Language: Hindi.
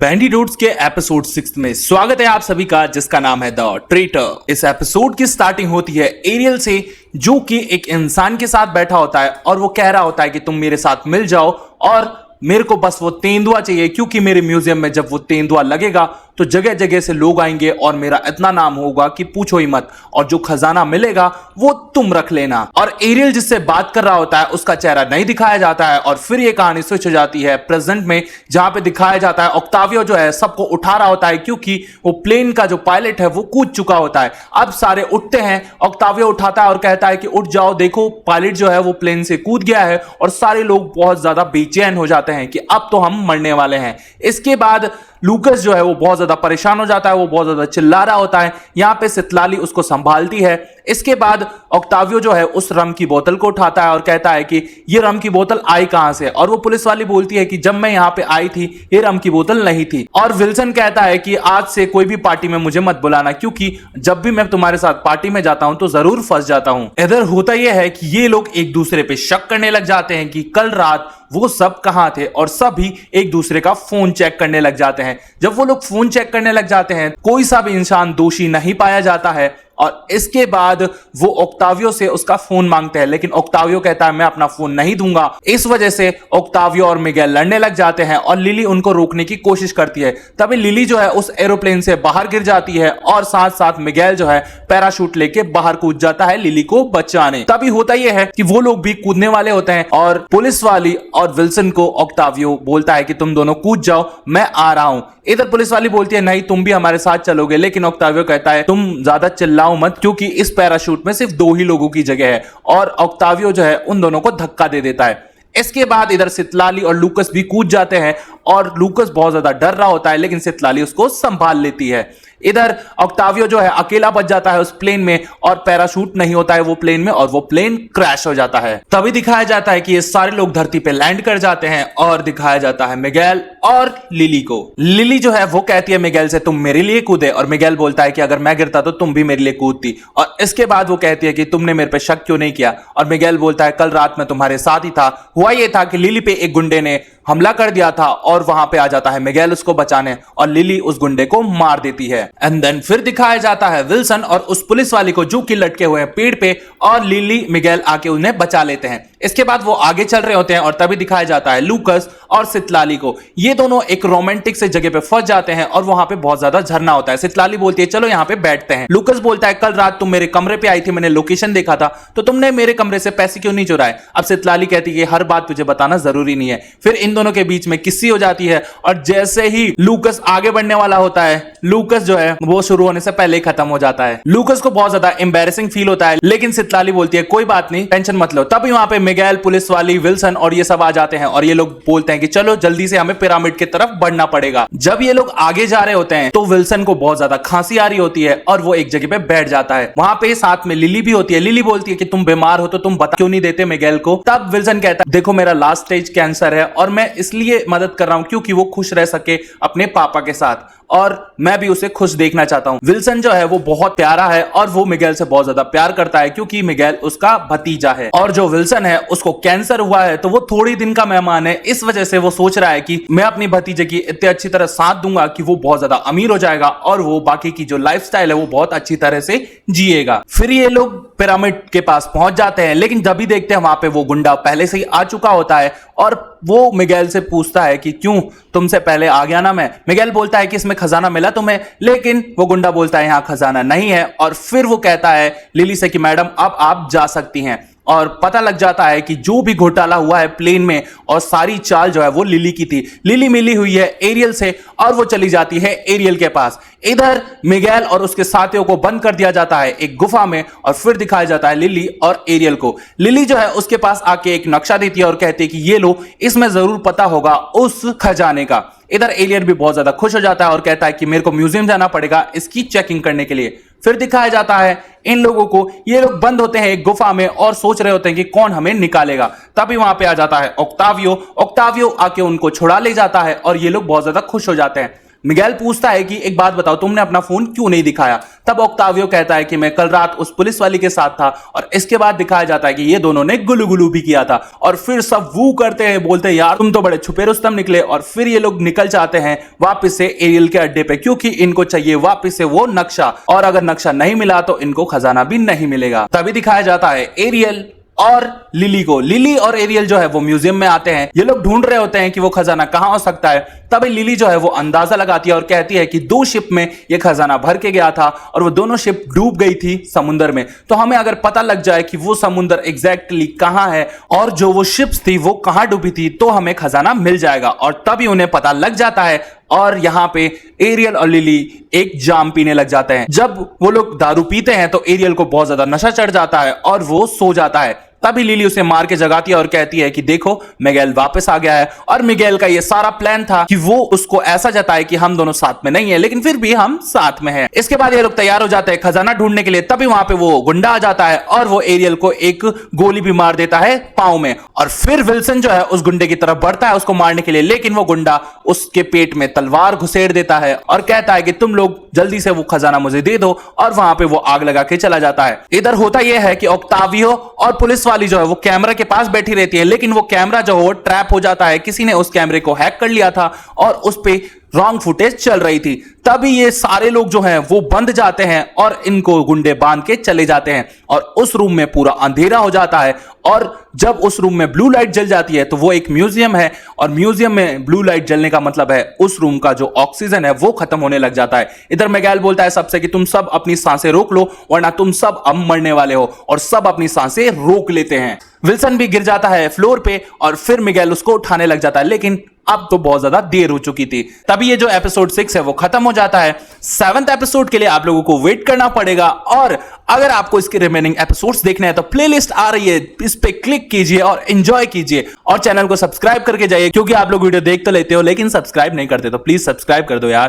बैंडिडोट्स के एपिसोड 6 में स्वागत है आप सभी का, जिसका नाम है द ट्रेटर। इस एपिसोड की स्टार्टिंग होती है एरियल से, जो कि एक इंसान के साथ बैठा होता है और वो कह रहा होता है कि तुम मेरे साथ मिल जाओ और मेरे को बस वो तेंदुआ चाहिए, क्योंकि मेरे म्यूजियम में जब वो तेंदुआ लगेगा तो जगह जगह से लोग आएंगे और मेरा इतना नाम होगा कि पूछो ही मत, और जो खजाना मिलेगा वो तुम रख लेना। और एरियल जिससे बात कर रहा होता है उसका चेहरा नहीं दिखाया जाता है और फिर ये कहानी स्विच हो जाती है प्रेजेंट में, जहां पे दिखाया जाता है ऑक्टावियो जो है सबको उठा रहा होता है, क्योंकि वो प्लेन का जो पायलट है वो कूद चुका होता है। अब सारे उठते हैं, ऑक्टावियो उठाता है और कहता है कि उठ जाओ, देखो पायलट जो है वो प्लेन से कूद गया है, और सारे लोग बहुत ज्यादा बेचैन हो जाते हैं कि अब तो हम मरने वाले हैं। इसके बाद लूकस जो है वो बहुत ज्यादा परेशान हो जाता है, वो बहुत ज्यादा चिल्ला रहा होता है। यहां पे सितलाली उसको संभालती है। इसके बाद ऑक्टावियो जो है उस रम की बोतल को उठाता है और कहता है कि ये रम की बोतल आई कहां से, और वो पुलिस वाली बोलती है कि जब मैं यहां पे आई थी ये रम की बोतल नहीं थी। और विल्सन कहता है कि आज से कोई भी पार्टी में मुझे मत बुलाना, क्योंकि जब भी मैं तुम्हारे साथ पार्टी में जाता हूं तो जरूर फंस जाता हूं। इधर होता यह है कि ये लोग एक दूसरे पे शक करने लग जाते हैं कि कल रात वो सब कहां थे, और सभी एक दूसरे का फोन चेक करने लग जाते हैं। जब वो लोग फोन चेक करने लग जाते हैं, कोई सा भी इंसान दोषी नहीं पाया जाता है, और इसके बाद वो ऑक्टावियो से उसका फोन मांगते हैं, लेकिन ऑक्टावियो कहता है मैं अपना फोन नहीं दूंगा। इस वजह से ऑक्टावियो और मिगेल लड़ने लग जाते हैं और लिली उनको रोकने की कोशिश करती है। तभी लिली जो है उस एरोप्लेन से बाहर गिर जाती है और साथ साथ मिगेल जो है पैराशूट लेके बाहर कूद जाता है लिली को बचाने। तभी होता यह है कि वो लोग भी कूदने वाले होते हैं और पुलिस वाली और विल्सन को ऑक्टावियो बोलता है कि तुम दोनों कूद जाओ, मैं आ रहा हूं। इधर पुलिस वाली बोलती है नहीं तुम भी हमारे साथ चलोगे, लेकिन ऑक्टावियो कहता है तुम ज्यादा चिल्लाओ मत, क्योंकि इस पैराशूट में सिर्फ 2 ही लोगों की जगह है। और ऑक्टावियो जो है उन दोनों को धक्का दे देता है। इसके बाद इधर सितलाली और लूकस भी कूद जाते हैं और लूकस बहुत ज्यादा डर रहा होता है, लेकिन सितलाली उसको संभाल लेती है। इधर ऑक्टावियो जो है अकेला बच जाता है उस प्लेन में, और पैराशूट नहीं होता है वो प्लेन में, और वो प्लेन क्रैश हो जाता है। तभी दिखाया जाता है कि ये सारे लोग धरती पे लैंड कर जाते हैं और दिखाया जाता है मिगेल और लिली को। लिली जो है वो कहती है मिगेल से तुम मेरे लिए कूदे, और मिगेल बोलता है कि अगर मैं गिरता तो तुम भी मेरे लिए कूदती। और इसके बाद वो कहती है कि तुमने मेरे पे शक क्यों नहीं किया, और मिगेल बोलता है कल रात में तुम्हारे साथ ही था। हुआ ये था कि लिली पे एक गुंडे ने हमला कर दिया था, और वहां पे आ जाता है मिगेल उसको बचाने, और लिली उस गुंडे को मार देती है। एंड देन फिर दिखाया जाता है विल्सन और उस पुलिस वाली को जो कि लटके हुए हैं पेड़ पे, और लिली मिगेल आके उन्हें बचा लेते हैं। इसके बाद वो आगे चल रहे होते हैं और तभी दिखाया जाता है लूकस और सितलाली को। ये दोनों एक रोमांटिक से जगह पे फंस जाते हैं और वहां पे बहुत ज्यादा झरना होता है। सितलाली बोलती है चलो यहां पे बैठते हैं। लूकस बोलता है कल रात तुम मेरे कमरे पे आई थी, मैंने लोकेशन देखा था, तो तुमने मेरे कमरे से पैसे क्यों नहीं चुराए। अब सितलाली कहती है हर बात तुझे बताना जरूरी नहीं है। फिर इन दोनों के बीच में किस्सी हो जाती है, और जैसे ही लूकस आगे बढ़ने वाला होता है, लूकस जो है वो शुरू होने से पहले ही खत्म हो जाता है। लूकस को बहुत ज्यादा एम्बैरेसिंग फील होता है, लेकिन सितलाली बोलती है कोई बात नहीं, टेंशन मत लो। तभी वहां पे मिगेल, पुलिस वाली, विल्सन और ये सब आ जाते हैं, और ये लोग बोलते हैं कि चलो जल्दी से हमें पिरामिड की तरफ बढ़ना पड़ेगा। जब ये लोग आगे जा रहे होते हैं तो विल्सन को बहुत ज्यादा खांसी आ रही होती है और वो एक जगह पे बैठ जाता है। वहां पे साथ में लिली भी होती है। लिली बोलती है कि तुम बीमार हो तो तुम बता क्यों नहीं देते मिगेल को। तब विल्सन कहता है देखो मेरा लास्ट स्टेज कैंसर है, और मैं इसलिए मदद कर रहा हूं क्योंकि वो खुश रह सके अपने पापा के साथ, और मैं भी उसे खुश देखना चाहता हूं। विल्सन जो है वो बहुत प्यारा है और वो मिगेल से बहुत ज्यादा प्यार करता है, क्योंकि मिगेल उसका भतीजा है, और जो विल्सन है उसको कैंसर हुआ है, तो वो थोड़ी दिन का मेहमान है। इस वजह से वो सोच रहा है कि मैं अपनी भतीजे की इतने अच्छी तरह साथ दूंगा कि वो बहुत ज्यादा अमीर हो जाएगा और वो बाकी की जो लाइफस्टाइल है वो बहुत अच्छी तरह से जिएगा। फिर ये लोग पिरामिड के पास पहुंच जाते हैं, लेकिन जब भी देखते हैं वहां पे वो गुंडा पहले से ही आ चुका होता है, और वो मिगेल से पूछता है कि क्यों तुमसे पहले आ गया ना मैं। मिगेल बोलता है कि इसमें खजाना मिला तुम्हें, लेकिन वो गुंडा बोलता है यहां खजाना नहीं है। और फिर वो कहता है लिली से कि मैडम अब आप जा सकती हैं, और पता लग जाता है कि जो भी घोटाला हुआ है प्लेन में और सारी चाल जो है वो लिली की थी। लिली मिली हुई है एरियल से और वो चली जाती है एरियल के पास। इधर मिगेल और उसके साथियों को बंद कर दिया जाता है एक गुफा में, और फिर दिखाया जाता है लिली और एरियल को। लिली जो है उसके पास आके एक नक्शा देती है और कहती है कि ये लो, इसमें जरूर पता होगा उस खजाने का। इधर एलियन भी बहुत ज्यादा खुश हो जाता है और कहता है कि मेरे को म्यूजियम जाना पड़ेगा इसकी चेकिंग करने के लिए। फिर दिखाया जाता है इन लोगों को, ये लोग बंद होते हैं एक गुफा में और सोच रहे होते हैं कि कौन हमें निकालेगा। तभी वहां पे आ जाता है ऑक्टावियो। ऑक्टावियो आके उनको छुड़ा ले जाता है और ये लोग बहुत ज्यादा खुश हो जाते हैं। मिगेल पूछता है कि एक बात बताओ, तुमने अपना फोन क्यों नहीं दिखाया? तब ऑक्टावियो कहता है कि मैं कल रात उस पुलिस वाली के साथ था, और इसके बाद दिखाया जाता है कि ये दोनों ने गुलू गुलू भी किया था। और फिर सब वू करते हैं, बोलते हैं यार तुम तो बड़े छुपे रुस्तम निकले। और फिर ये लोग निकल जाते हैं वापस से एरियल के अड्डे पे, क्योंकि इनको चाहिए वापस से वो नक्शा, और अगर नक्शा नहीं मिला तो इनको खजाना भी नहीं मिलेगा। तभी दिखाया जाता है एरियल और लिली को। लिली और एरियल जो है वो म्यूजियम में आते हैं। ये लोग ढूंढ रहे होते हैं कि वो खजाना कहां हो सकता है। तभी लिली जो है वो अंदाजा लगाती है और कहती है कि 2 शिप में ये खजाना भर के गया था और वो दोनों शिप डूब गई थी समुद्र में। तो हमें अगर पता लग जाए कि वो समुद्र एग्जैक्टली कहां है और जो वो शिप्स थी वो कहां डूबी थी, तो हमें खजाना मिल जाएगा। और तभी उन्हें पता लग जाता है और यहां पे एरियल और लिली एक जाम पीने लग जाते हैं। जब वो लोग दारू पीते हैं तो एरियल को बहुत ज्यादा नशा चढ़ जाता है और वो सो जाता है। तभी लिली उसे मार के जगाती है और कहती है कि देखो मिगेल वापस आ गया है। और मिगेल का ये सारा प्लान था कि वो उसको ऐसा जताए कि हम दोनों साथ में नहीं है, लेकिन फिर भी हम साथ में हैं। इसके बाद ये लोग तैयार हो जाते हैं खजाना ढूंढने के लिए। तभी वहां पे वो गुंडा आ जाता है और वो एरियल को एक गोली भी मार देता है पांव में। और फिर विल्सन जो है उस गुंडे की तरफ बढ़ता है उसको मारने के लिए, लेकिन वो गुंडा उसके पेट में तलवार घुसेड़ देता है और कहता है कि तुम लोग जल्दी से वो खजाना मुझे दे दो, और वहां पे वो आग लगा के चला जाता है। इधर होता यह है कि ऑक्टावियो और पुलिस वाली जो है वो कैमरा के पास बैठी रहती है, लेकिन वो कैमरा जो है ट्रैप हो जाता है। किसी ने उस कैमरे को हैक कर लिया था और उस पे रॉन्ग फुटेज चल रही थी। तभी ये सारे लोग जो हैं वो बंद जाते हैं और इनको गुंडे बांध के चले जाते हैं और उस रूम में पूरा अंधेरा हो जाता है। और जब उस रूम में ब्लू लाइट जल जाती है तो वो एक म्यूजियम है, और म्यूजियम में ब्लू लाइट जलने का मतलब है उस रूम का जो ऑक्सीजन है वो खत्म होने लग जाता है। इधर मिगेल बोलता है सबसे कि तुम सब अपनी सांसें रोक लो वरना तुम सब अब मरने वाले हो, और सब अपनी सांसें रोक लेते हैं। विल्सन भी गिर जाता है फ्लोर पे और फिर मिगेल उसको उठाने लग जाता है, लेकिन अब तो बहुत ज्यादा देर हो चुकी थी। तभी ये जो एपिसोड 6 है वो खत्म हो जाता है। 7th एपिसोड के लिए आप लोगों को वेट करना पड़ेगा, और अगर आपको इसके रिमेनिंग एपिसोड्स देखने हैं तो प्लेलिस्ट आ रही है, इस पे क्लिक कीजिए और एंजॉय कीजिए, और चैनल को सब्सक्राइब करके जाइए, क्योंकि आप लोग वीडियो देख तो लेते हो लेकिन सब्सक्राइब नहीं करते, तो प्लीज सब्सक्राइब कर दो यार।